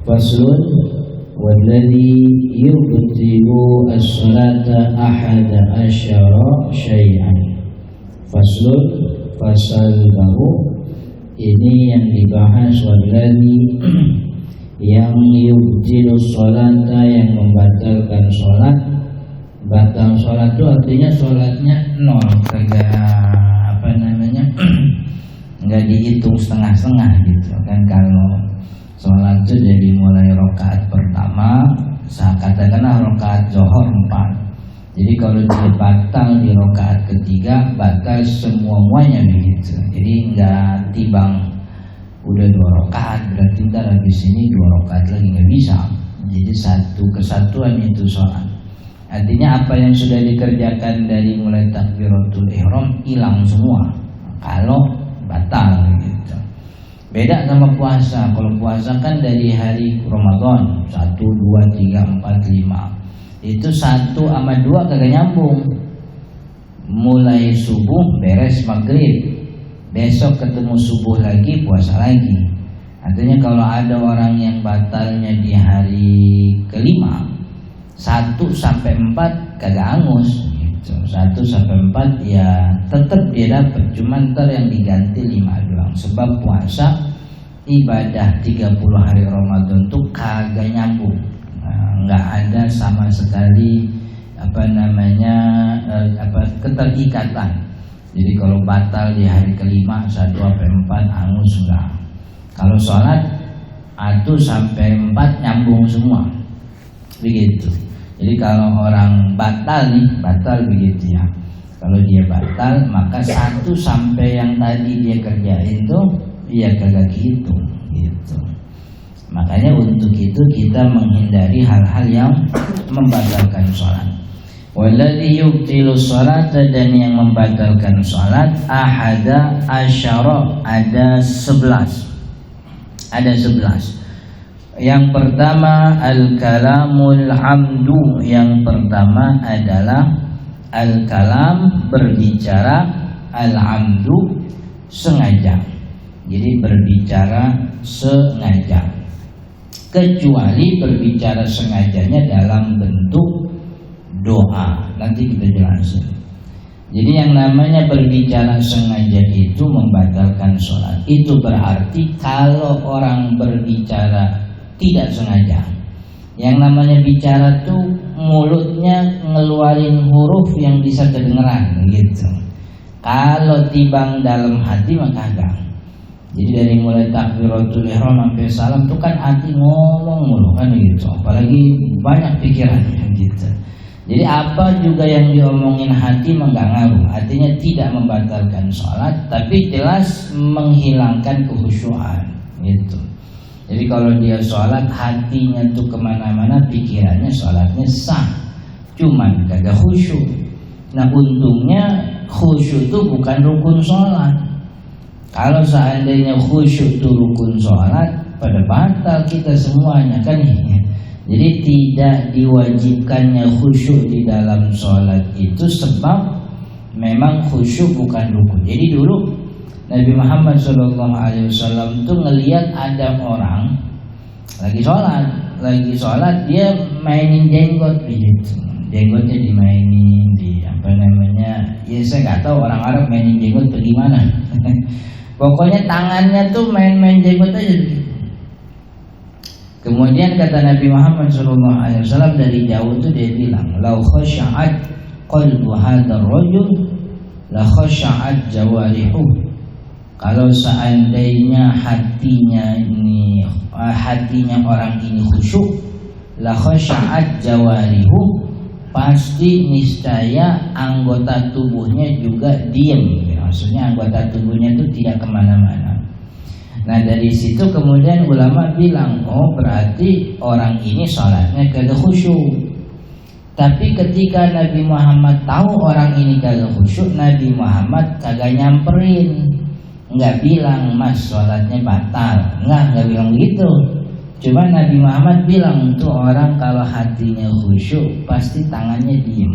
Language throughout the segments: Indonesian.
Faslun walladhi yubtilu as-salata ahada asyara syai'an. Faslun, fasal baru. Ini yang dibahas walladhi yang yubtilu salata, yang membatalkan salat. Batal salat itu artinya salatnya nol, nggak dihitung setengah-setengah gitu kan. Kalau sholat itu jadi mulai rakaat pertama, katakanlah rakaat zuhur 4. Jadi kalau dia batal di rakaat ketiga, batal semuanya begitu. Jadi nggak timbang udah 2 rakaat berarti ntar habis ini 2 rakaat lagi, nggak bisa. Jadi satu kesatuan itu sholat. Artinya apa yang sudah dikerjakan dari mulai takbiratul ihram hilang semua kalau batal gitu. Beda sama puasa. Kalau puasa kan dari hari Ramadan 1, 2, 3, 4, 5. Itu 1 sama 2 kagak nyambung. Mulai subuh beres maghrib, besok ketemu subuh lagi puasa lagi. Artinya kalau ada orang yang batalnya di hari kelima, 1 sampai 4 kagak angus gitu. 1 sampai 4 ya tetap dia dapat, cuman ntar yang diganti 5 doang. Sebab puasa ibadah 30 hari Ramadan tuh kagak nyambung, nggak ada sama sekali keterikatan. Jadi kalau batal di hari kelima 1 sampai 4 angus enggak. Kalau sholat 1 sampai 4 nyambung semua begitu. Jadi kalau orang batal begitu ya. Kalau dia batal maka 1 sampai yang tadi dia kerjain tuh ya kagak gitu. Makanya untuk itu kita menghindari hal-hal yang membatalkan sholat. Walladhi yubtilu sholata, dan yang membatalkan sholat ahada asyara, ada 11. Yang pertama al-kalamul amdu. Yang pertama adalah al-kalam, berbicara, al-amdu, sengaja. Jadi berbicara sengaja, kecuali berbicara sengajanya dalam bentuk doa. Nanti kita jelasin. Jadi yang namanya berbicara sengaja itu membatalkan sholat. Itu berarti kalau orang berbicara tidak sengaja, yang namanya bicara tuh mulutnya ngeluarin huruf yang bisa kedengeran gitu. Kalau tibang dalam hati maka enggak. Jadi dari mulai takbiratul ihram sampai salam tuh kan hati ngomong mulu kan gitu. Apalagi banyak pikirannya gitu. Jadi apa juga yang diomongin hati enggak ngaruh. Artinya tidak membatalkan sholat, tapi jelas menghilangkan kekhusyuan gitu. Jadi kalau dia sholat hatinya tuh kemana-mana, pikirannya, sholatnya sah, cuman kagak khusyuk. Nah untungnya khusyuk itu bukan rukun sholat. Kalau seandainya khusyuk itu rukun sholat, pada batal kita semuanya kan. Jadi tidak diwajibkannya khusyuk di dalam sholat itu sebab memang khusyuk bukan rukun. Jadi dulu Nabi Muhammad SAW tuh ngelihat ada orang lagi sholat dia mainin jenggot gitu. Jenggotnya dimainin ya saya nggak tahu orang Arab mainin jenggot bagaimana. Pokoknya tangannya tuh main-main jenggot aja gitu. Kemudian kata Nabi Muhammad SAW dari jauh tuh dia bilang, "Lau khasha'at qalbu hadzal rajul la khasha'at jawarihu." Kalau seandainya hatinya orang ini khusyuk, la khasha'at jawarihu, pasti niscaya anggota tubuhnya juga diam. Maksudnya anggota tubuhnya itu tidak kemana-mana. Nah dari situ kemudian ulama bilang, oh berarti orang ini sholatnya kagak khusyuk. Tapi ketika Nabi Muhammad tahu orang ini kagak khusyuk, Nabi Muhammad kagak nyamperin, nggak bilang mas sholatnya batal, nggak bilang begitu. Cuma Nabi Muhammad bilang tuh orang kalau hatinya khusyuk pasti tangannya diem.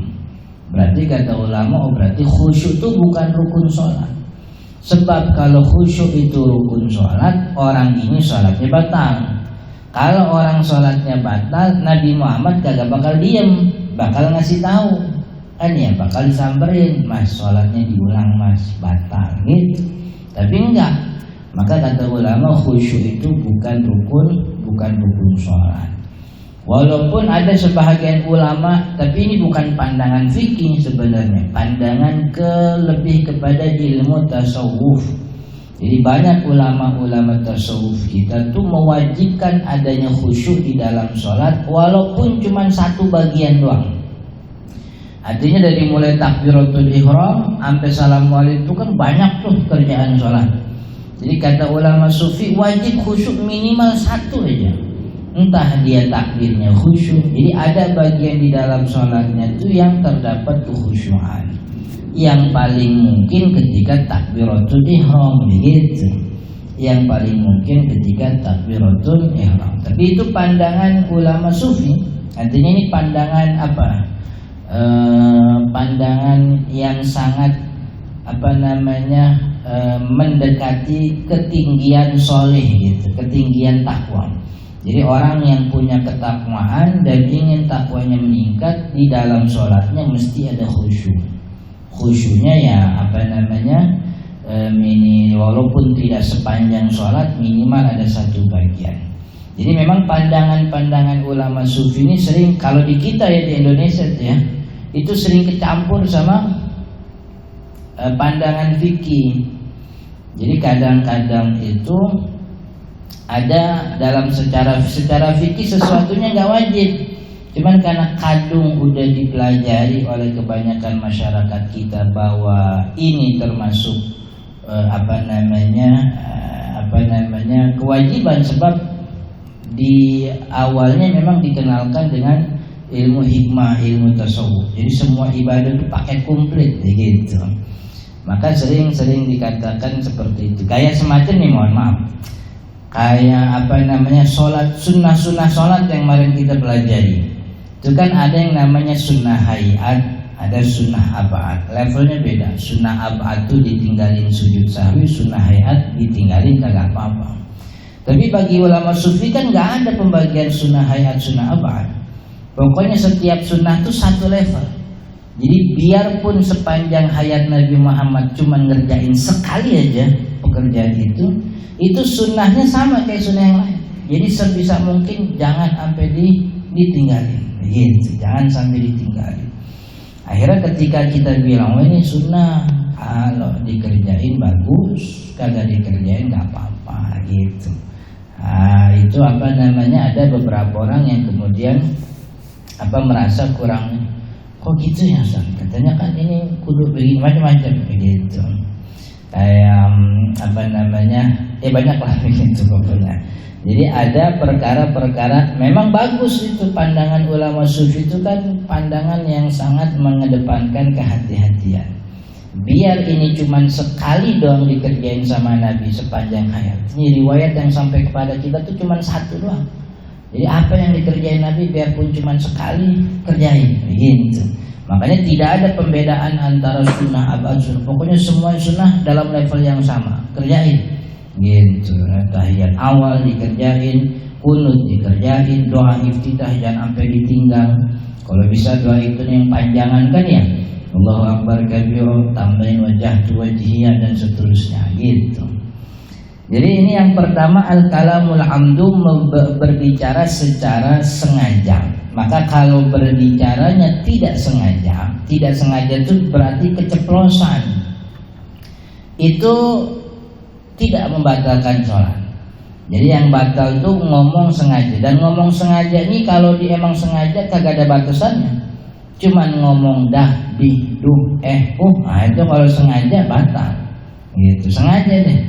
Berarti kata ulama, oh berarti khusyuk itu bukan rukun sholat. Sebab kalau khusyuk itu rukun sholat, orang ini sholatnya batal. Kalau orang sholatnya batal, Nabi Muhammad kagak bakal diem, bakal ngasih tahu, kan ya, bakal disamperin, mas sholatnya diulang mas, batal gitu. Tapi enggak, maka kata ulama khusyuk itu bukan rukun sholat. Walaupun ada sebahagian ulama, tapi ini bukan pandangan fikih sebenarnya, pandangan lebih kepada ilmu tasawuf. Jadi banyak ulama-ulama tasawuf kita tuh mewajibkan adanya khusyuk di dalam sholat, walaupun cuma satu bagian doang. Artinya dari mulai takbiratul ihram sampai salam walid itu kan banyak tuh kerjaan sholat. Jadi kata ulama sufi wajib khusyuk minimal satu aja. Entah dia takbirnya khusyuk. Jadi ada bagian di dalam sholatnya itu yang terdapat kekhusyuan. Yang paling mungkin ketika takbiratul ihram begitu. Yang paling mungkin ketika takbiratul ihram. Tapi itu pandangan ulama sufi. Artinya ini pandangan apa? Pandangan yang sangat mendekati ketinggian soleh gitu, ketinggian takwa. Jadi orang yang punya ketakwaan dan ingin takwanya meningkat, di dalam sholatnya mesti ada khusyuk. Khusyuknya ya walaupun tidak sepanjang sholat, minimal ada satu bagian. Jadi memang pandangan-pandangan ulama sufi ini sering, kalau di kita ya di Indonesia ya, itu sering kecampur sama pandangan fikih. Jadi kadang-kadang itu ada dalam secara fikih sesuatunya nggak wajib, cuman karena kadung udah dipelajari oleh kebanyakan masyarakat kita bahwa ini termasuk kewajiban, sebab di awalnya memang dikenalkan dengan ilmu hikmah, ilmu tasawuf. Jadi semua ibadah itu pakai komplit gitu. Maka sering dikatakan seperti itu. Kayak semacam nih, mohon maaf, kayak sholat, sunnah sholat yang kemarin kita pelajari. Itu kan ada yang namanya sunnah hayat, ada sunnah ab'ad. Levelnya beda. Sunnah ab'ad itu ditinggalin sujud sahwi, sunnah hayat ditinggalin kagak apa-apa. Tapi bagi ulama sufi kan nggak ada pembagian sunnah hayat, sunnah ab'ad. Pokoknya setiap sunnah itu satu level. Jadi biarpun sepanjang hayat Nabi Muhammad cuma ngerjain sekali aja pekerjaan itu sunnahnya sama kayak sunnah yang lain. Jadi sebisa mungkin jangan sampai ditinggalin, gitu. Jangan sampai ditinggalin. Akhirnya ketika kita bilang, ini sunnah, kalau dikerjain bagus, kagak dikerjain nggak apa-apa, gitu. Itu ada beberapa orang yang kemudian merasa kurang, kok gitu ya Ustaz? Katanya kan ini kudu begini, macam-macam begitu. Kayak banyak lah begitu pokoknya. Jadi ada perkara-perkara memang bagus itu, pandangan ulama sufi itu kan pandangan yang sangat mengedepankan kehati-hatian. Biar ini cuma sekali doang dikerjain sama Nabi sepanjang hayat. Ini riwayat yang sampai kepada kita tuh cuma satu doang. Jadi apa yang dikerjain Nabi biarpun cuma sekali kerjain, begitu. Makanya tidak ada pembedaan antara sunnah abad sunnah. Pokoknya semua sunnah dalam level yang sama, kerjain, gitu. Tahiyat awal dikerjain, kunut dikerjain, doa iftitah jangan sampai ditinggal. Kalau bisa doa itu yang panjangan kan ya, Allahu Akbar kabir, tambahin wajhiyah dan seterusnya, gitu. Jadi ini yang pertama, al-kalamul amdu, berbicara secara sengaja. Maka kalau berbicaranya tidak sengaja itu berarti keceplosan. Itu tidak membatalkan sholat. Jadi yang batal itu ngomong sengaja. Dan ngomong sengaja ini kalau dia emang sengaja kagak ada batasannya. Cuman ngomong dah, di, duh, itu kalau sengaja batal. Gitu, sengaja deh.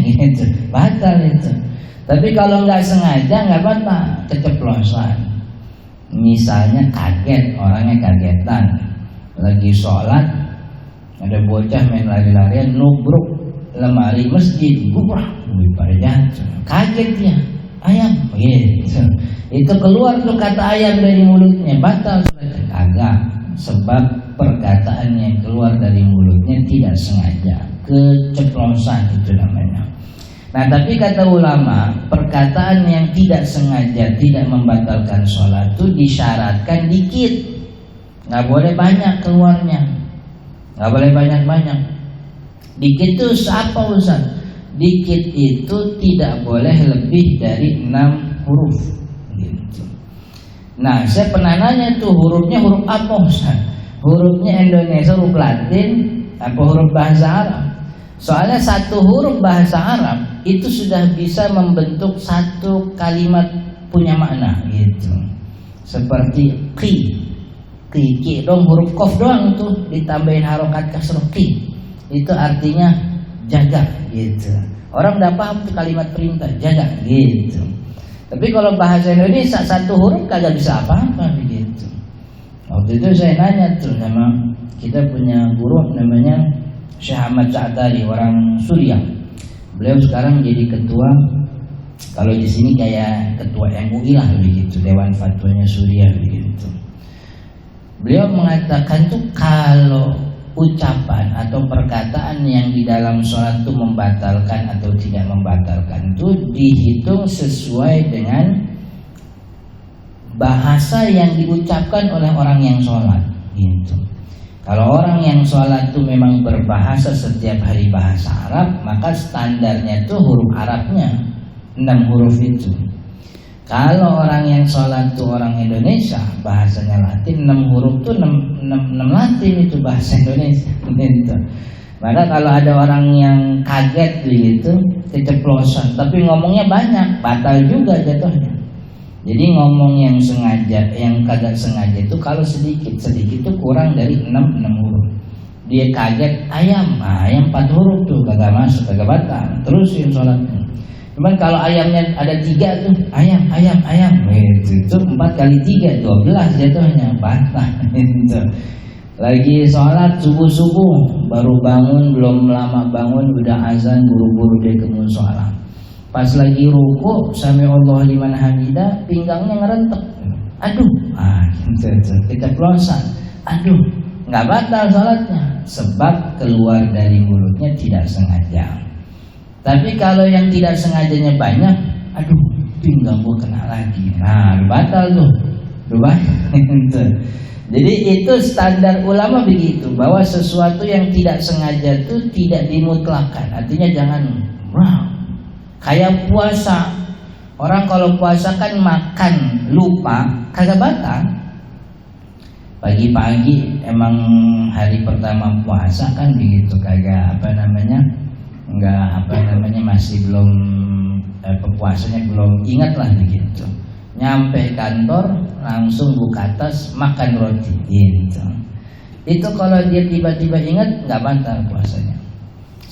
Gitu, batal itu. Tapi kalau nggak sengaja nggak batal, keceplosan. Misalnya kaget, orangnya kagetan, lagi sholat, ada bocah main lari-larian, nubruk lemari masjid, gubrak, pada jatuh. Kaget dia, ayam, gitu. Itu keluar tuh kata ayam dari mulutnya, batal sholat. Kagak, sebab perkataan yang keluar dari mulutnya tidak sengaja, keceplosan itu namanya. Nah, tapi kata ulama, perkataan yang tidak sengaja tidak membatalkan sholat itu disyaratkan dikit, nggak boleh banyak keluarnya, nggak boleh banyak-banyak. Dikit itu apa Ustaz? Dikit itu tidak boleh lebih dari 6 huruf. Gitu. Nah, saya pernah nanya tuh hurufnya huruf apa Ustaz? Hurufnya Indonesia huruf Latin apa huruf bahasa Arab? Soalnya satu huruf bahasa Arab itu sudah bisa membentuk satu kalimat punya makna gitu. Seperti ki dong huruf qaf doang tuh ditambahin harokat kasroh ki. Itu artinya jaga gitu. Orang udah paham tuh kalimat perintah jaga gitu. Tapi kalau bahasa Indonesia satu huruf kagak bisa apa-apa begitu. Waktu itu saya nanya tuh sama kita punya guru namanya Syekh Ahmad Sa'dari, orang Suriah. Beliau sekarang jadi ketua, kalau di sini kayak ketua MUI lah begitu, Dewan Fatwanya Suriah begitu. Beliau mengatakan tuh kalau ucapan atau perkataan yang di dalam sholat itu membatalkan atau tidak membatalkan itu dihitung sesuai dengan bahasa yang diucapkan oleh orang yang sholat gitu. Kalau orang yang sholat itu memang berbahasa setiap hari bahasa Arab, maka standarnya itu huruf Arabnya 6 huruf itu. Kalau orang yang sholat itu orang Indonesia, bahasanya Latin, 6 huruf itu 6 Latin itu bahasa Indonesia. Gitu. Maka kalau ada orang yang kaget begitu, keceplosan, tapi ngomongnya banyak, batal juga jatuhnya. Jadi ngomong yang sengaja, yang kagak sengaja itu kalau sedikit itu kurang dari 6 huruf. Dia kaget ayam 4 huruf tuh kagak masuk, kagak batal. Terusin sholatnya. Cuman kalau ayamnya ada 3 tuh ayam itu 4 kali 3 12 jatuhnya batal. Gitu. Lagi sholat subuh baru bangun, belum lama bangun udah azan, buru-buru dia ke mushola. Pas lagi ruku, sami Allah liman hamidah, pinggangnya ngerentek. Aduh, gitu, keceplosan. Aduh, nggak batal sholatnya, sebab keluar dari mulutnya tidak sengaja. Tapi kalau yang tidak sengajanya banyak, aduh, pinggang gua kena lagi. Nah, batal tuh, gitu. Jadi itu standar ulama begitu, bahwa sesuatu yang tidak sengaja itu tidak dimutlakkan. Artinya jangan, kayak puasa. Orang kalau puasa kan makan lupa, kagak batal. Pagi-pagi emang hari pertama puasa kan begitu, kagak masih belum puasanya belum ingat lah begitu. Nyampe kantor langsung buka tas makan roti gitu. Itu kalau dia tiba-tiba ingat nggak batal puasanya.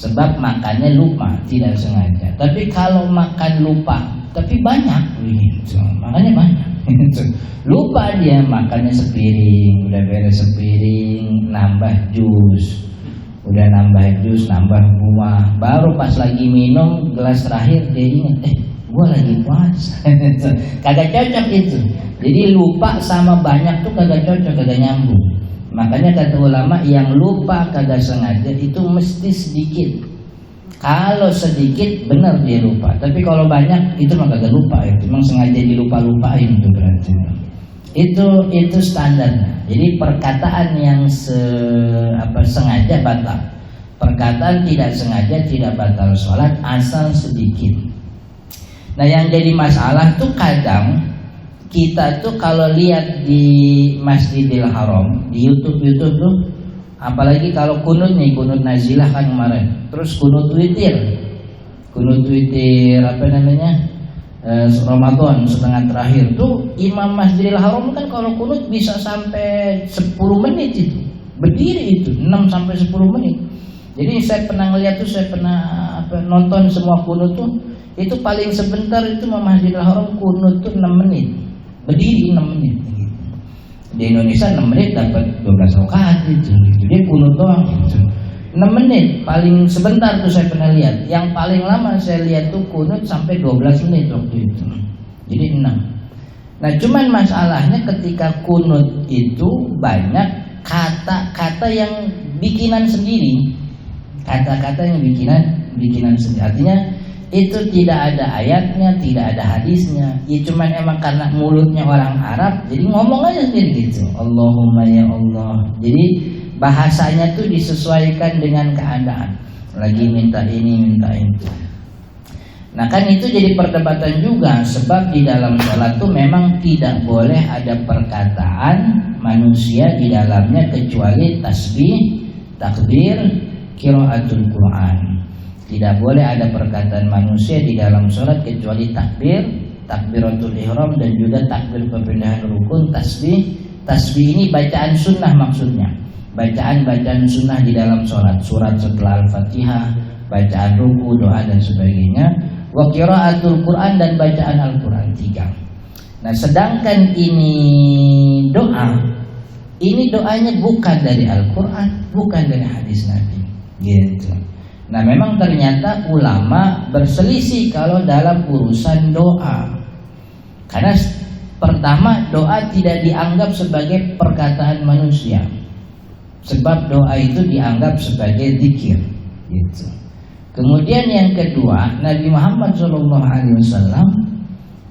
Sebab makannya lupa, tidak sengaja. Tapi kalau makan lupa, tapi banyak, gitu. Makannya banyak. Gitu. Lupa dia makannya sepiring, udah beres sepiring, nambah jus, udah nambah jus, nambah buah. Baru pas lagi minum gelas terakhir dia ingat, gua lagi puasa. Kagak cocok itu. Jadi lupa sama banyak tuh kagak cocok, kagak nyambung. Makanya kata ulama yang lupa kagak sengaja itu mesti sedikit. Kalau sedikit benar dia lupa, tapi kalau banyak itu mah kagak lupa, itu memang sengaja dilupa-lupain itu berarti. Itu standarnya. Jadi perkataan yang sengaja batal. Perkataan tidak sengaja tidak batal sholat asal sedikit. Nah yang jadi masalah tuh kadang kita tuh kalau lihat di Masjidil Haram, di YouTube tuh, apalagi kalau kunut nazilah kan kemarin, terus kunut witir Ramadan setengah terakhir tuh Imam Masjidil Haram kan kalau kunut bisa sampai 10 menit itu, berdiri itu 6 sampai 10 menit. Jadi saya pernah ngeliat tuh, saya pernah nonton semua kunut tuh, itu paling sebentar itu Imam Masjidil Haram kunut tuh 6 menit. Berdiri 6 menit gitu. Di Indonesia 6 menit dapat 12 rakaat gitu. Dia kunut doang gitu. 6 menit paling sebentar tuh saya pernah lihat. Yang paling lama saya lihat tuh kunut sampai 12 menit waktu itu. Jadi 6. Nah cuman masalahnya ketika kunut itu banyak kata-kata yang bikinan sendiri. Kata-kata yang bikinan sendiri. Artinya itu tidak ada ayatnya, tidak ada hadisnya. Ya cuman emang karena mulutnya orang Arab, jadi ngomong aja sendiri gitu. Allahumma ya Allah. Jadi bahasanya tuh disesuaikan dengan keadaan. Lagi minta ini, minta itu. Nah kan itu jadi perdebatan juga, sebab di dalam sholat tuh memang tidak boleh ada perkataan manusia di dalamnya kecuali tasbih, takbir, qiraatul Quran. Tidak boleh ada perkataan manusia di dalam sholat kecuali takbir, takbiratul ihram, dan juga takbir perpindahan rukun, tasbih. Tasbih ini bacaan sunnah maksudnya, bacaan sunnah di dalam sholat, surat setelah Al-Fatihah, bacaan ruku, doa dan sebagainya. Wa qiraatul Quran, dan bacaan Al-Quran 3. Nah sedangkan ini doa, ini doanya bukan dari Al-Quran, bukan dari hadis Nabi gitu. Nah memang ternyata ulama berselisih kalau dalam urusan doa. Karena pertama, doa tidak dianggap sebagai perkataan manusia, sebab doa itu dianggap sebagai zikir gitu. Kemudian yang kedua, Nabi Muhammad SAW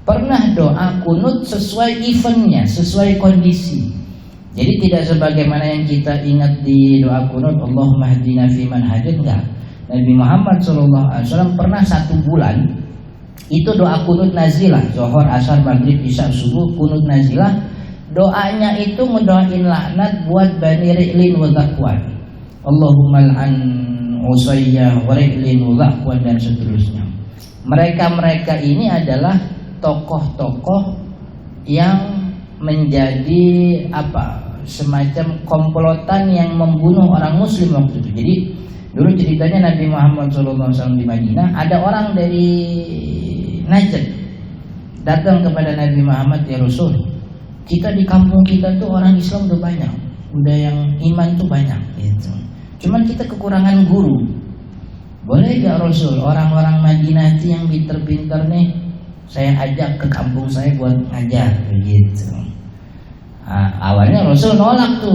pernah doa kunut sesuai eventnya, sesuai kondisi. Jadi tidak sebagaimana yang kita ingat di doa kunut Allahumma hdina fiman hadid, enggak. Nabi Muhammad SAW pernah 1 bulan itu doa kunut nazilah, zuhur, asar, maghrib, isya, subuh, kunut nazilah. Doanya itu ngedoain laknat buat Bani Ri'lin wa Zakwan, Allahumma al'an Usayyah wa Ri'lin wa Zakwan, dan seterusnya. Mereka ini adalah tokoh-tokoh yang menjadi semacam komplotan yang membunuh orang muslim waktu itu. Jadi dulu ceritanya Nabi Muhammad SAW di Madinah, ada orang dari Najd datang kepada Nabi Muhammad, ya Rasul, kita di kampung kita tuh orang Islam udah banyak, udah yang iman tuh banyak gitu. Cuman kita kekurangan guru. Boleh gak Rasul, orang-orang Madinah itu yang pinter-pinter nih, saya ajak ke kampung saya buat ngajar begitu. Awalnya Rasul nolak tuh.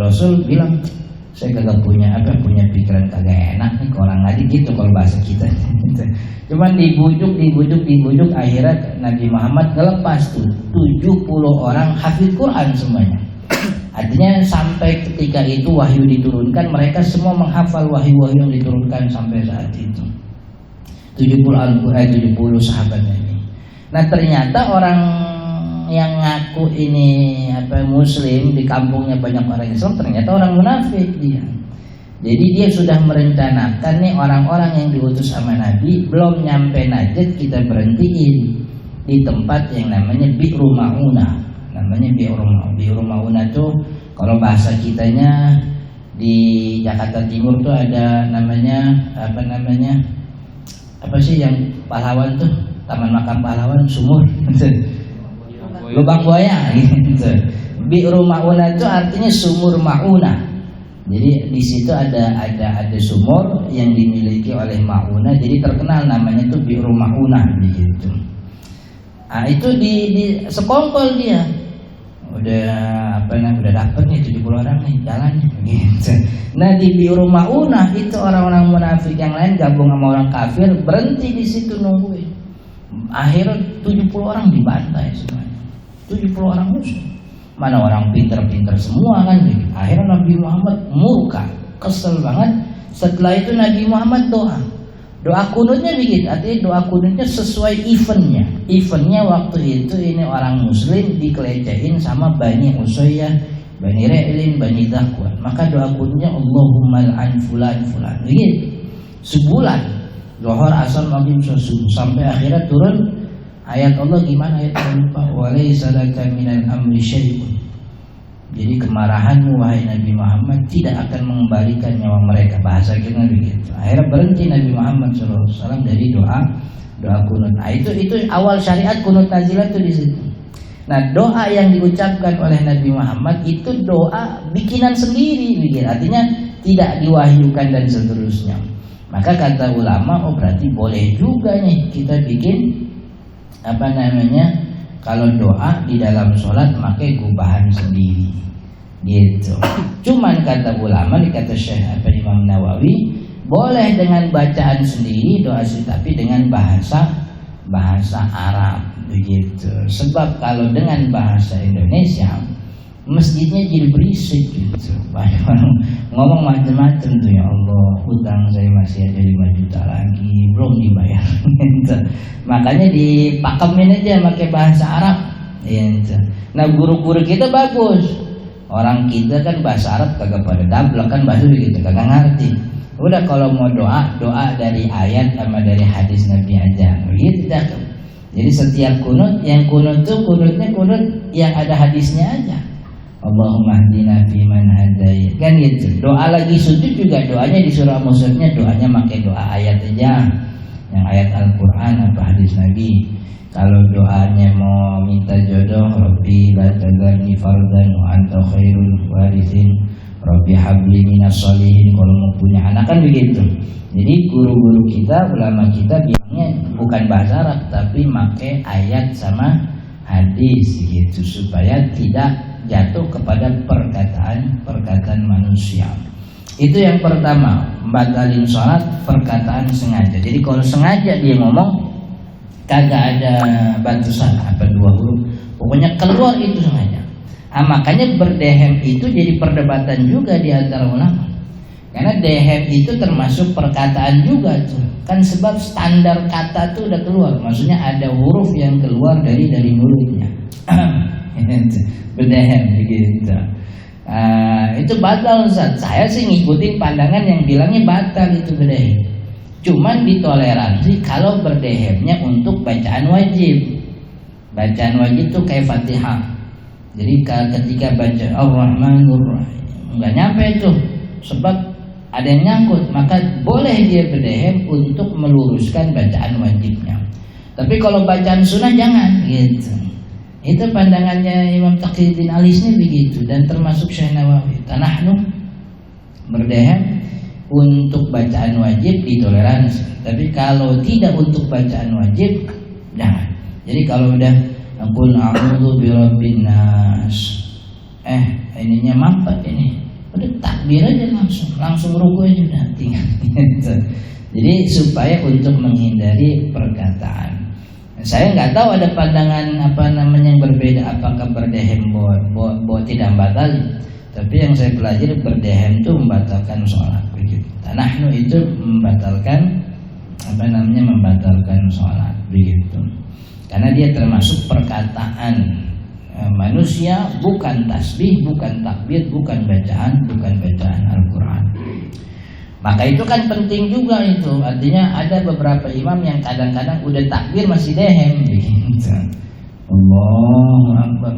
Rasul bilang, saya kagak punya pikiran kagak enak nih ke orang ngaji gitu kalau bahasa kita. Cuman dibujuk, akhirnya Nabi Muhammad ngelepas tuh 70 orang hafiz Quran semuanya. Artinya sampai ketika itu wahyu diturunkan, mereka semua menghafal wahyu-wahyu yang diturunkan sampai saat itu. 70 sahabatnya ini. Nah ternyata orang yang ngaku ini muslim, di kampungnya banyak orang Islam, ternyata orang munafik dia. Jadi dia sudah merencanakan nih, orang-orang yang diutus sama Nabi belum nyampe Najd, kita berhentiin di tempat yang namanya Bi'ru Ma'unah. Namanya Bi'ru Ma'unah tuh kalau bahasa kitanya di Jakarta Timur tuh ada namanya apa sih yang pahlawan tuh, Taman Makam Pahlawan, sumur lubang buaya gitu. Bi'ru Ma'unah itu artinya sumur Ma'unah. Jadi di situ ada sumur yang dimiliki oleh Ma'unah, jadi terkenal namanya itu Bi'ru Ma'unah begitu. Nah, itu di sekongkol dia. Udah dapet nih 70 orang nih jalannya gitu. Nah, di Bi'ru Ma'unah itu orang-orang munafik yang lain gabung sama orang kafir berhenti di situ nungguin. Akhirnya 70 orang dibantai semuanya. 70 orang muslim. Mana orang pinter-pinter semua kan gitu. Akhirnya Nabi Muhammad murka, kesel banget. Setelah itu Nabi Muhammad doa kunutnya bikin, artinya doa kunutnya sesuai eventnya. Eventnya waktu itu ini orang muslim dikelecehin sama Bani Usayyah, Bani Ri'lin, Bani Zakwan. Maka doa kunutnya Allahumma al'an fulan begitu. Sebulan zuhur, asar, maghrib, subuh, sampai akhirnya turun ayat Allah. Gimana ayat lupa? Walaysa laka minal amri syai'un. Jadi kemarahanmu wahai Nabi Muhammad tidak akan mengembalikan nyawa mereka, bahasa kita begitu. Akhirnya berhenti Nabi Muhammad SAW dari doa kunut. Nah, itu awal syariat kunut nazilah itu di situ. Nah, doa yang diucapkan oleh Nabi Muhammad itu doa bikinan sendiri, artinya tidak diwahyukan dan seterusnya. Maka kata ulama, berarti boleh juga nih kita bikin kalau doa di dalam sholat pakai gubahan sendiri gitu. Cuman kata ulama, dikata Syekh Imam Nawawi, Boleh dengan bacaan sendiri doa sendiri, tapi dengan bahasa Arab begitu. Sebab kalau dengan bahasa Indonesia masjidnya jadi berisik gitu. Banyak orang ngomong macam-macam tuh, ya Allah, hutang saya masih ada 5 juta lagi belum dibayar gitu. Makanya dipakemin aja pakai bahasa Arab gitu. Nah, guru-guru kita bagus. Orang kita kan bahasa Arab kagak pada dablek kan, bahasa gitu kagak ngerti. Udah kalau mau doa dari ayat sama dari hadis Nabi aja gitu dah. Jadi setiap kunut, yang kunut tuh kunutnya kunut yang ada hadisnya aja. Allahumma hdina fiman hadait, kan gitu. Doa lagi sujud juga doanya di surah Musadnya doanya pakai doa ayat aja, yang ayat Al-Quran apa hadis Nabi. Kalau doanya mau minta jodoh, Rabbi la tadharni fardan wa anta khairul warithin, Rabbi habli minas sholihin. Kalau mau punya anak kan begitu. Jadi guru-guru kita, ulama kita bilangnya bukan bahasa Arab tapi pakai ayat sama hadis gitu, supaya tidak jatuh kepada perkataan manusia. Itu yang pertama, batalin sholat perkataan sengaja. Jadi kalau sengaja dia ngomong kagak ada batasan apa 2 huruf, pokoknya keluar itu sengaja. Makanya berdehem itu jadi perdebatan juga di antara ulama. Karena dehem itu termasuk perkataan juga tuh. Kan sebab standar kata tuh udah keluar, maksudnya ada huruf yang keluar dari mulutnya. Berdehem begitu. Itu batal Ustaz. Saya sih ngikutin pandangan yang bilangnya batal itu berdehem. Cuman ditoleransi kalau berdehemnya untuk bacaan wajib. Bacaan wajib tuh kayak Fatihah. Jadi ketika baca Ar-Rahmanur Rahim nggak nyampe itu, sebab ada yang nyangkut, maka boleh dia berdehem untuk meluruskan bacaan wajibnya. Tapi kalau bacaan sunnah jangan gitu. Itu pandangannya Imam Taqiyuddin Al-Isni begitu, dan termasuk Syekh Nawawi. Tanahnu berdehem untuk bacaan wajib ditoleransi, tapi kalau tidak untuk bacaan wajib jangan. Jadi kalau udah Qul a'udzu birabbin nas, ininya mampet ini, udah takbir aja langsung ruku aja udah tinggal gitu. Jadi supaya untuk menghindari perkataan. Saya nggak tahu ada pandangan yang berbeda, apakah berdehem tidak batal. Tapi yang saya pelajari berdehem itu membatalkan sholat begitu. Nahnu itu membatalkan membatalkan sholat begitu. Karena dia termasuk perkataan manusia, bukan tasbih, bukan takbir, bukan bacaan Al-Quran. Maka itu kan penting juga itu. Artinya ada beberapa imam yang kadang-kadang udah takbir masih dehem gitu. Allahu Akbar.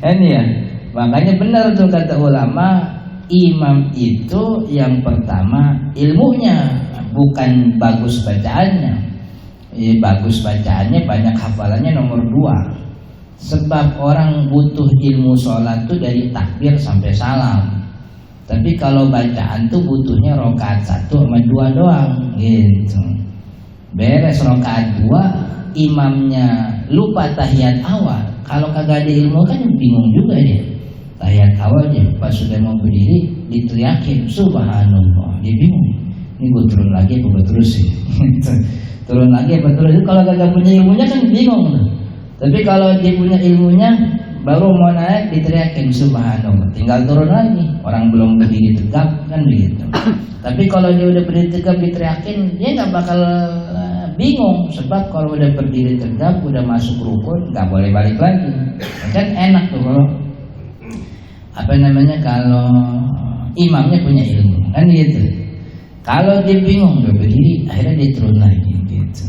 Ini ya. Makanya benar tuh kata ulama, imam itu yang pertama ilmunya, bukan bagus bacaannya. Bagus bacaannya, banyak hafalannya nomor 2. Sebab orang butuh ilmu sholat tuh dari takbir sampai salam. Tapi kalau bacaan tuh butuhnya rakaat 1 sama 2 doang gitu. Beres rakaat 2, imamnya lupa tahiyat awal. Kalau kagak ada ilmu kan bingung juga dia. Tahiyat awalnya pas sudah mau berdiri diteriakin subhanallah, dia bingung. Ini gue turun lagi apa gue terusin? Turun lagi apa terusin? Kalau kagak punya ilmunya kan bingung. Tapi kalau dia punya ilmunya, baru mau naik diteriakin subhanallah, tinggal turun lagi. Orang belum berdiri tegap kan begitu. Tapi kalau dia udah berdiri tegap diteriakin, dia nggak bakal bingung. Sebab kalau udah berdiri tegap, udah masuk rukun, nggak boleh balik lagi. Kan enak tuh kalau imamnya punya ilmu kan gitu. Kalau dia bingung udah berdiri, akhirnya dia turun lagi gitu.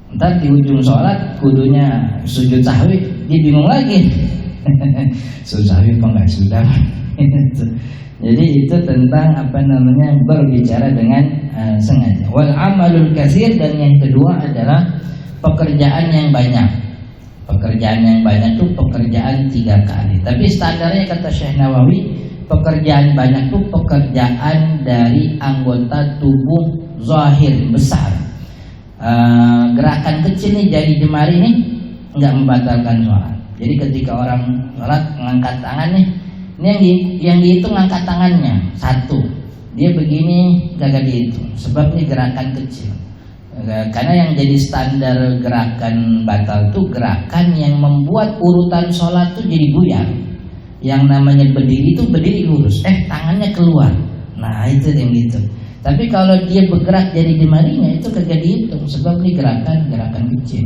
Ntar di ujung sholat kudunya sujud sahwi, dia bingung lagi. Sujud sahwi kok nggak sudah? Jadi itu tentang berbicara dengan sengaja. Wal amalul katsir, dan yang kedua adalah pekerjaan yang banyak. Pekerjaan yang banyak itu pekerjaan 3 kali. Tapi standarnya kata Syekh Nawawi, pekerjaan banyak itu pekerjaan dari anggota tubuh zahir besar. Gerakan kecil nih, jari jemari ini nggak membatalkan sholat. Jadi ketika orang sholat ngangkat tangan nih, ini yang dihitung ngangkat tangannya satu. Dia begini gak dihitung, sebab ini gerakan kecil. Karena yang jadi standar gerakan batal itu gerakan yang membuat urutan sholat itu jadi buyar. Yang namanya berdiri itu berdiri lurus, tangannya keluar. Nah itu yang gitu. Tapi kalau dia bergerak jadi jemarinya itu kagak dihitung, sebab ini gerakan kecil.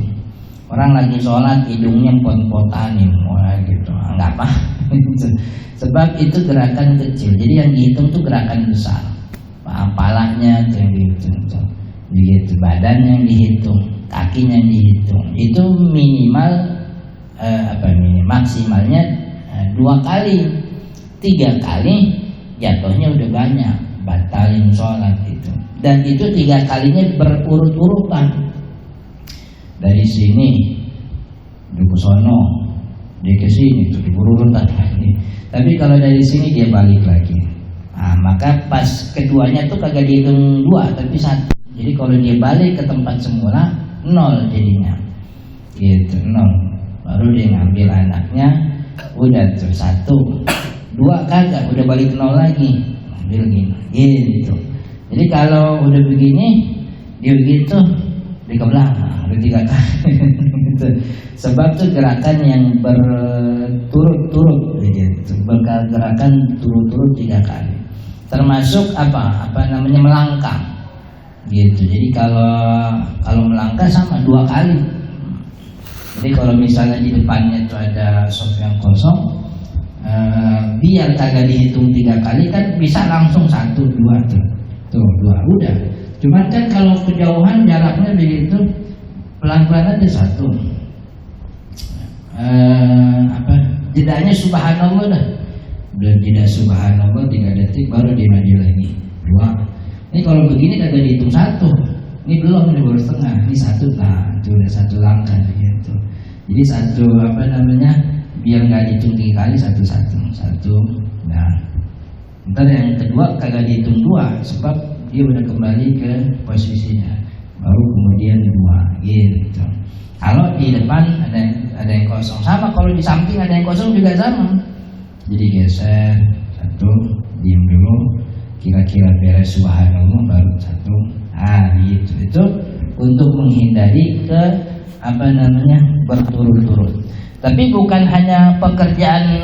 Orang lagi sholat hidungnya pot-potan gitu, nggak apa. Sebab itu gerakan kecil. Jadi yang dihitung tuh gerakan besar. Palanya tuh yang dihitung. Begitu, badan yang dihitung, kakinya yang dihitung. Itu minimal maksimalnya 2 kali, 3 kali jatuhnya udah banyak, batalin sholat itu. Dan itu 3 kalinya berurut-urutan. Dari sini dia ke sono, dia ke sini, itu berurutan lagi. Tapi kalau dari sini dia balik lagi. Nah, maka pas keduanya tuh kagak dihitung 2 tapi 1. Jadi kalau dia balik ke tempat semula 0 jadinya. Gitu, 0. Baru dia ngambil anaknya, udah tuh 1, 2 kagak, udah balik 0 lagi. Ambil gini. Gitu. Jadi kalau udah begini dia begitu di ke belakang, udah 3 kali. Gitu. Sebab tuh gerakan yang berturut-turut gitu. Gerakan turut-turut 3 kali. Termasuk melangkah. Gitu. Jadi kalau melangkah sama 2 kali. Jadi kalau misalnya di depannya itu ada soft yang kosong, biar kagak dihitung 3 kali kan bisa langsung 1, 2 tuh 2 udah. Cuman kan kalau kejauhan jaraknya begitu pelan-pelan aja 1. Jedanya subhanallah dah. Udah jeda subhanallah 3 detik baru dia maju lagi 2. Ini kalau begini kagak dihitung 1. Ini belum, ini baru setengah. Ini 1, nah itu udah 1 langkah gitu. Jadi 1 biar nggak dihitung 3 kali 1. Nah, ntar yang kedua kagak dihitung 2 sebab dia udah kembali ke posisinya. Baru kemudian 2 gitu. Kalau di depan ada yang kosong, sama kalau di samping ada yang kosong juga sama. Jadi geser 1, diam dulu. Kira-kira beres subhanallah baru 1. Gitu. Itu untuk menghindari ke berturut-turut. Tapi bukan hanya pekerjaan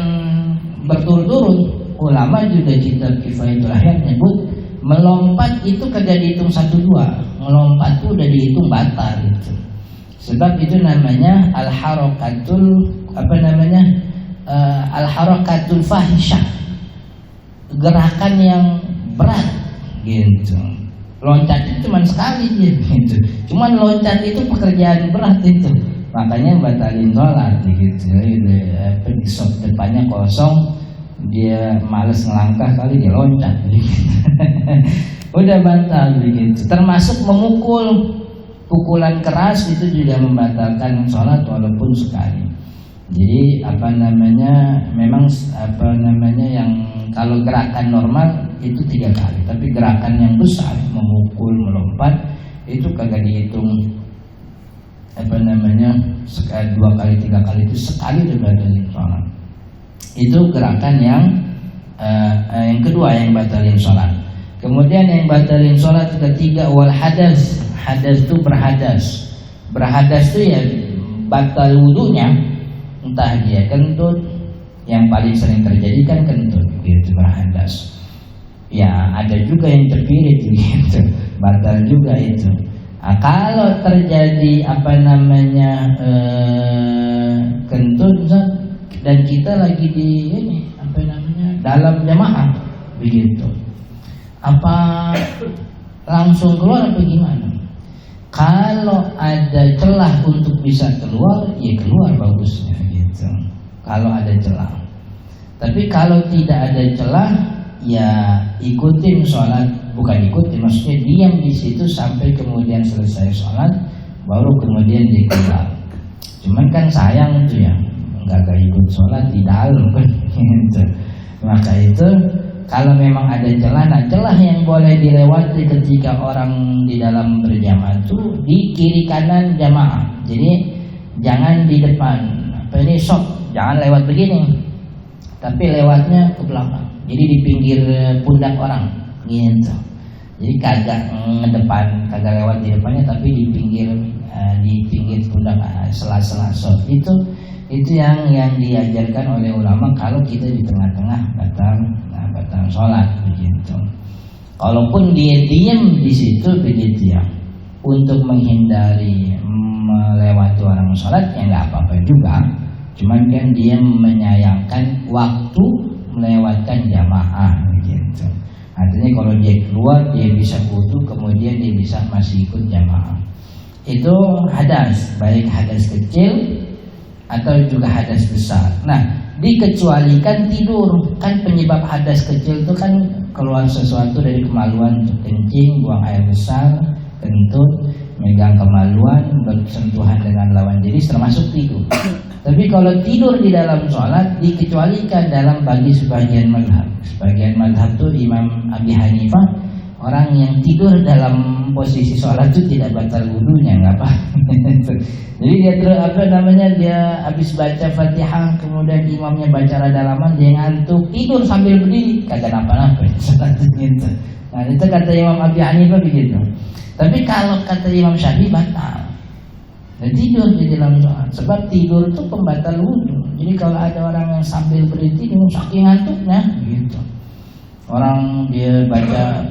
berturut-turut. Ulama juga kitab Kifayatul Ahya nyebut melompat itu kagak dihitung 1, 2. Melompat itu udah dihitung batal gitu. Sebab itu namanya al-harakatul fahisyah. Gerakan yang berat gitu. Loncat itu cuma sekali gitu. Cuman loncat itu pekerjaan berat itu. Makanya batalin sholat gitu. Di shop depannya kosong, dia males ngelangkah kali dia loncat gitu. Udah batal begitu. Termasuk memukul, pukulan keras itu juga membatalkan sholat walaupun sekali. Jadi memang yang kalau gerakan normal itu 3 kali, tapi gerakan yang besar memukul, melompat itu kagak dihitung 2 kali, 3 kali, itu sekali udah batalin sholat. Itu gerakan yang kedua yang batalin sholat. Kemudian yang batalin sholat ketiga wal hadas. Hadas itu berhadas itu ya batal wudunya. Entah dia kentut, yang paling sering terjadi kan kentut gitu, berhadas. Ya ada juga yang terpirit gitu, batal juga itu. Kalau terjadi kentut dan kita lagi di dalam jamaah begitu, apa langsung keluar apa gimana? Kalau ada celah untuk bisa keluar, ya keluar bagusnya gitu. Kalau ada celah. Tapi kalau tidak ada celah, ya ikutin sholat, bukan ikutin, maksudnya diam di situ sampai kemudian selesai sholat, baru kemudian dia keluar. Cuman kan sayang itu ya, nggak ikut sholat di dalam kan. Gitu. Maka itu kalau memang ada celah, nah celah yang boleh dilewati ketika orang di dalam berjamaah itu di kiri kanan jamaah. Jadi jangan di depan. Ini soft jangan lewat begini, tapi lewatnya ke belakang. Jadi di pinggir pundak orang, gitu. Jadi kagak ngedepan, kagak lewat di depannya, tapi di pinggir pundak, sela-sela sholat. Itu yang diajarkan oleh ulama kalau kita di tengah-tengah batal sholat, begitu. Kalaupun dia diam di situ, begitu ya, untuk menghindari melewati orang sholat, ya nggak apa-apa juga. Cuman kan dia menyayangkan waktu melewatkan jamaah, begitu. Artinya kalau dia keluar, dia bisa wudu, kemudian dia bisa masih ikut jamaah. Itu hadas, baik hadas kecil atau juga hadas besar. Nah, dikecualikan tidur. Kan penyebab hadas kecil itu kan keluar sesuatu dari kemaluan, kencing, buang air besar, kentut, megang kemaluan, bersentuhan dengan lawan jenis, termasuk tidur. Tapi kalau tidur di dalam sholat dikecualikan dalam bagi sebagian mazhab. Sebagian mazhab itu Imam Abi Hanifah, orang yang tidur dalam posisi sholat itu tidak batal wudunya, nggak apa. Jadi dia habis baca Fatihah, kemudian imamnya baca rada lama, dia ngantuk, tidur sambil berdiri, kagak napa-napa. Nah, itu kata Imam Abi Hanifah begitu. Tapi kalau kata Imam Syafi'i batal. Dan tidur di dalam sholat, sebab tidur itu pembatal wudu. Jadi kalau ada orang yang sambil berdiri saking ngantuknya, gitu. Orang dia baca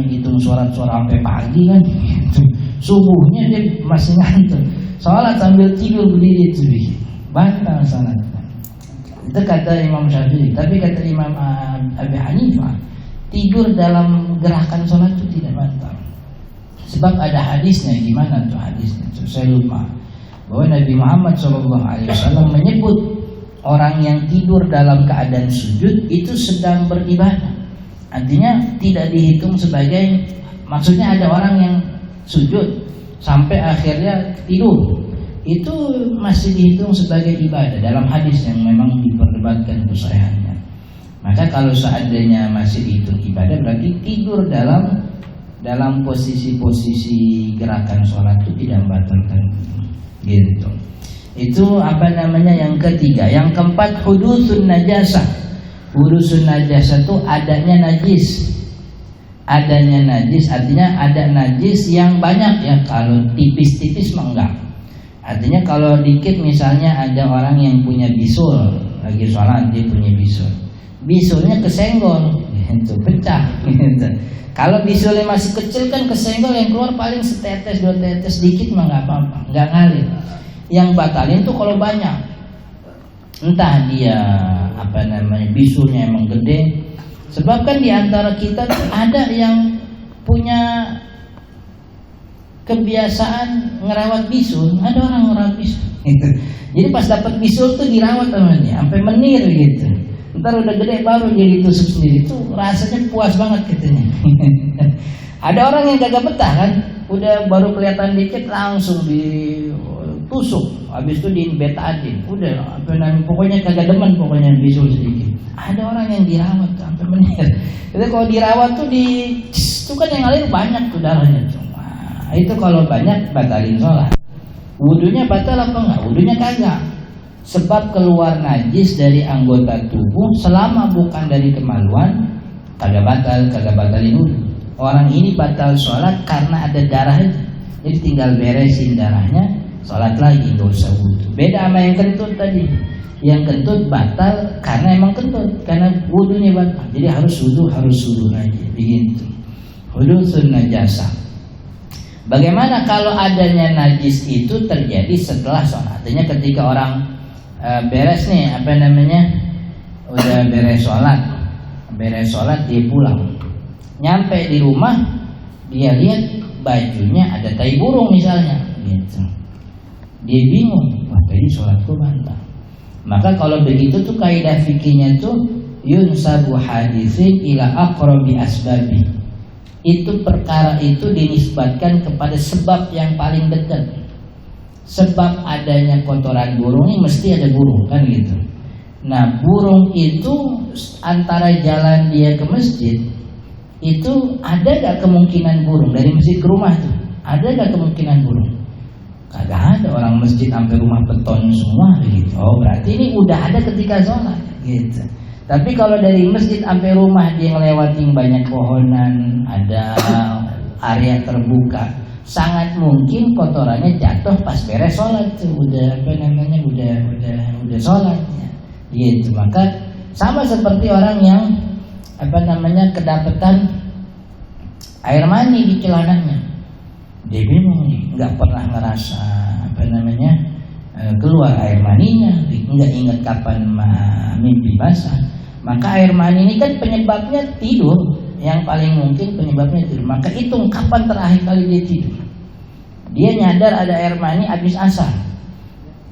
hitung surat-surat sampai pagi kan, gitu. Subuhnya dia masih ngantuk. Sholat sambil tidur berdiri itu batal sholat. Itu kata Imam Syafi'i. Tapi kata Imam Abi Hanifah, tidur dalam gerakan sholat itu tidak batal. Sebab ada hadisnya, gimana tuh hadisnya? Saya lupa. Bahwa Nabi Muhammad SAW menyebut orang yang tidur dalam keadaan sujud itu sedang beribadah. Artinya tidak dihitung sebagai, maksudnya ada orang yang sujud sampai akhirnya tidur, itu masih dihitung sebagai ibadah dalam hadis yang memang diperdebatkan kesahihannya. Maka kalau seandainya masih dihitung ibadah, berarti tidur dalam posisi-posisi gerakan sholat itu tidak membatalkan, gitu. Itu yang ketiga. Yang keempat, hudusun najasah. Hudusun najasah itu adanya najis. Adanya najis artinya ada najis yang banyak ya. Kalau tipis-tipis mah enggak. Artinya kalau dikit, misalnya ada orang yang punya bisul, lagi sholat dia punya bisul, bisulnya kesenggol, itu pecah, gitu. Kalau bisulnya masih kecil kan kesenggol, yang keluar paling setetes dua tetes dikit mah nggak apa-apa, nggak ngalir. Yang batalin tuh kalau banyak, entah dia bisulnya emang gede. Sebab kan diantara kita tuh ada yang punya kebiasaan ngerawat bisul, ada orang ngerawat bisul. Gitu. Jadi pas dapat bisul tuh dirawat sama dia, sampai menir gitu. Ntar udah gede baru jadi tusuk sendiri, tuh rasanya puas banget katanya. Ada orang yang kagak betah kan, udah baru kelihatan dikit langsung ditusuk, habis itu diinbetadin, udah pokoknya kagak demen pokoknya bisul sedikit. Ada orang yang dirawat sampai menir. Jadi kalau dirawat tuh itu kan yang ngalir banyak tuh darahnya. Nah, itu kalau banyak batalin sholat. Wudunya batal apa enggak? Wudunya kagak. Sebab keluar najis dari anggota tubuh selama bukan dari kemaluan, kagak batalin wudu. Orang ini batal sholat karena ada darahnya, jadi tinggal beresin darahnya, sholat lagi, nggak usah wudu. Beda sama yang kentut tadi. Yang kentut batal karena emang kentut, karena wudunya batal. Jadi harus wudu lagi, begitu. Hudusun najasah. Bagaimana kalau adanya najis itu terjadi setelah sholat? Artinya ketika orang beres nih, udah beres sholat dia pulang, nyampe di rumah dia lihat bajunya ada tai burung misalnya, gitu. Dia bingung, wah tadi sholatku batal. Maka kalau begitu tuh kaidah fikihnya tuh yunsabu hadisin ila aqrabi asbabi. Itu perkara itu dinisbatkan kepada sebab yang paling dekat. Sebab adanya kotoran burung ini mesti ada burung kan gitu. Nah burung itu antara jalan dia ke masjid itu ada gak kemungkinan burung dari masjid ke rumah tuh? Ada gak kemungkinan burung? Kagak ada orang masjid sampai rumah beton semua gitu. Oh berarti ini udah ada ketika sholat gitu. Tapi kalau dari masjid sampai rumah dia ngelewatin banyak pohonan, ada area terbuka, sangat mungkin kotorannya jatuh pas beres sholat tuh, udah sholatnya gitu. Maka sama seperti orang yang kedapatan air mani di celananya, dia bingung nih, nggak pernah ngerasa keluar air maninya, nggak ingat kapan mimpi basah. Maka air mani ini kan penyebabnya tidur, yang paling mungkin penyebabnya tidur. Maka hitung kapan terakhir kali dia tidur. Dia nyadar ada air mani habis asar.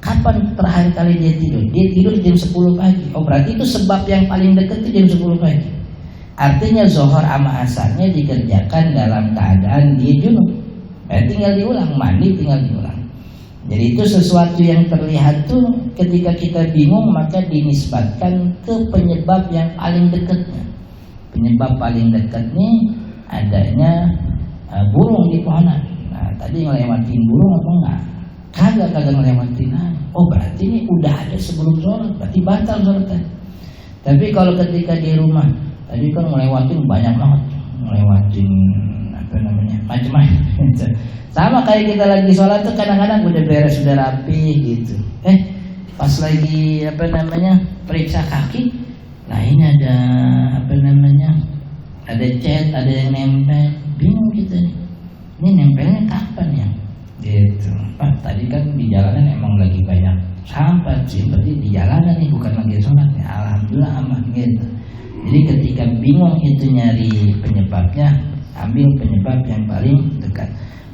Kapan terakhir kali dia tidur? Dia tidur jam 10 pagi. Oh berarti itu sebab yang paling dekat itu jam 10 pagi. Artinya zuhur sama asarnya dikerjakan dalam keadaan dia junub. Tinggal diulang, mandi tinggal diulang. Jadi itu sesuatu yang terlihat tuh ketika kita bingung maka dinisbatkan ke penyebab yang paling dekatnya. Penyebab paling dekatnya adanya burung di pohonan. Nah tadi ngelewatin burung apa enggak? Kagak ngelewatin. Oh berarti ini udah ada sebelum sholat, berarti batal sholat. Tapi kalau ketika di rumah tadi kan ngelewatin banyak banget, ngelewatin macam-macam. Sama kayak kita lagi sholat tuh kadang-kadang udah beres, sudah rapi gitu. Pas lagi periksa kaki, nah ini ada ada cat, ada yang nempel, bingung kita nih. Ini nempelnya kapan ya? Gitu. Tadi kan di jalanan emang lagi banyak sampah sih, berarti di jalanan nih bukan lagi sholat ya. Alhamdulillah aman gitu. Jadi ketika bingung itu nyari penyebabnya, ambil penyebab yang paling dekat.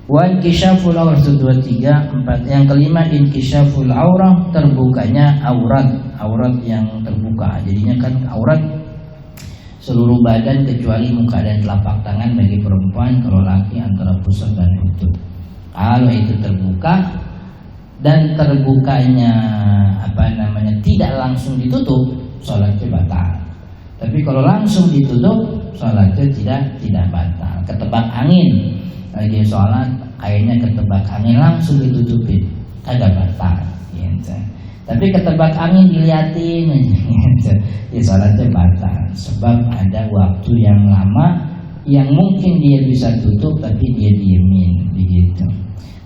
Wan kisyaful aurah 2, 3, 4. Yang kelima inkisyaful aurah, terbukanya aurat yang terbuka. Jadinya kan aurat seluruh badan kecuali muka dan telapak tangan bagi perempuan, kalau laki antara pusat dan lutut. Kalau itu terbuka dan terbukanya tidak langsung ditutup, sholatnya batal. Tapi kalau langsung ditutup, sholatnya tidak batal. Ketebak angin lagi sholat, kayaknya ketebak angin langsung ditutupin, kagak batal. Gitu. Tapi ketebak angin diliatin, gitu. Ya sholatnya batal. Sebab ada waktu yang lama yang mungkin dia bisa tutup tapi dia diemin, begitu.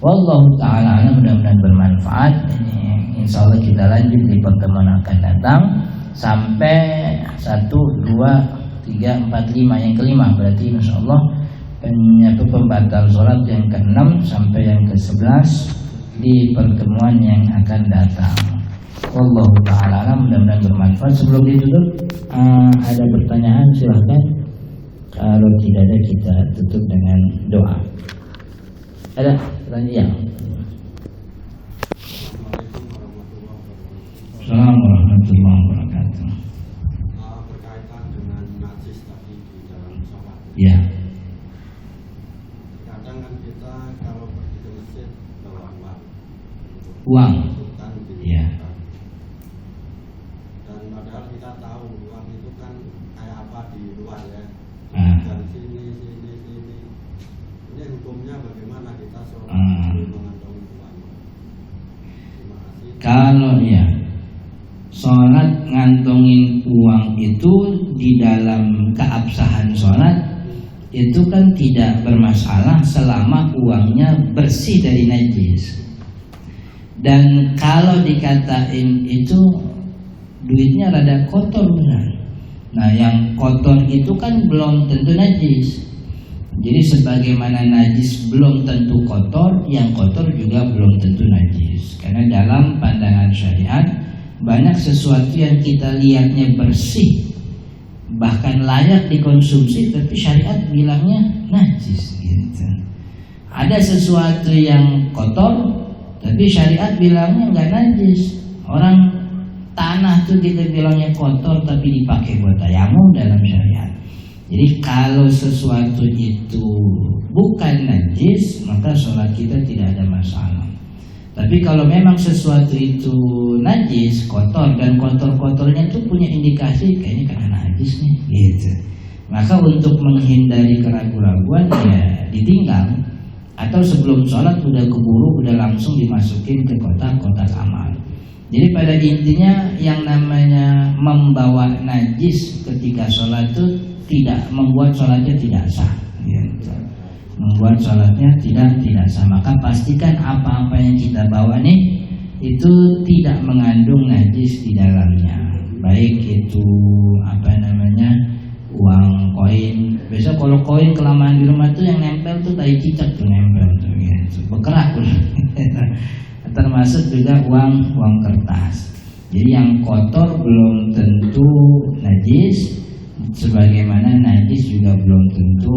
Wallahu ta'ala alam, mudah-mudahan bermanfaat. Insya Allah kita lanjut di pertemuan akan datang sampai 1, 2, 3, 4, 5. Yang kelima berarti insya Allah pembatal sholat yang ke-6 sampai yang ke-11 di pertemuan yang akan datang. Wallahu ta'ala alam, mudah-mudahan bermanfaat. Sebelum ditutup ada pertanyaan silahkan. Kalau tidak ada kita tutup dengan doa. Ada pertanyaan? Assalamualaikum warahmatullahi wabarakatuh. Berkaitan dengan najis tadi di dalam sholat. Ya. Kadang kan kita kalau pergi ke masjid bawa Uang. Ya. Dan padahal kita tahu uang itu kan kayak apa di luar ya. Dari sini. Ini hukumnya bagaimana kita sholat mengantongi uang? Terima kasih. Kalau ya sholat ngantongin uang itu di dalam keabsahan sholat itu kan tidak bermasalah selama uangnya bersih dari najis. Dan kalau dikatain itu duitnya rada kotor benar. Nah yang kotor itu kan belum tentu najis. Jadi sebagaimana najis belum tentu kotor, yang kotor juga belum tentu najis. Karena dalam pandangan syariat banyak sesuatu yang kita lihatnya bersih, bahkan layak dikonsumsi, tapi syariat bilangnya najis gitu. Ada sesuatu yang kotor, tapi syariat bilangnya nggak najis. Orang tanah tuh kita bilangnya kotor, tapi dipakai buat tayamum dalam syariat. Jadi kalau sesuatu itu bukan najis, maka sholat kita tidak ada masalah. Tapi kalau memang sesuatu itu najis, kotor, dan kotor-kotornya itu punya indikasi kayaknya karena najis nih, gitu. Maka untuk menghindari keraguan-raguan ya ditinggal. atau sebelum sholat udah keburu, udah langsung dimasukin ke kotak-kotak amal. Jadi pada intinya yang namanya membawa najis ketika sholat itu tidak membuat sholatnya tidak sah, gitu. Membuat sholatnya tidak sah. Maka pastikan apa-apa yang kita bawa nih itu tidak mengandung najis di dalamnya. Baik itu uang koin. Biasa kalau koin kelamaan di rumah tuh yang nempel tuh tai cicak tuh nempel tuh, gitu. Berkerak tuh. Termasuk juga uang kertas. Jadi yang kotor belum tentu najis, sebagaimana najis juga belum tentu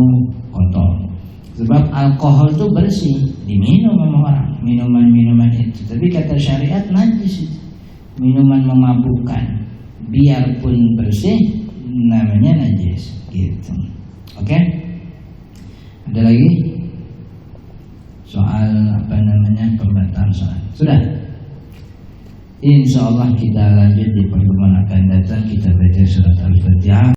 kotor. Sebab alkohol itu bersih, diminum sama orang, minuman-minuman itu. Tapi kata syariat najis itu, minuman memabukkan, biarpun bersih namanya najis, gitu. Oke? Ada lagi soal pembatalan sholat? Sudah. Insya Allah kita lanjut di pertemuan akan datang, kita baca surat Al-Fatihah.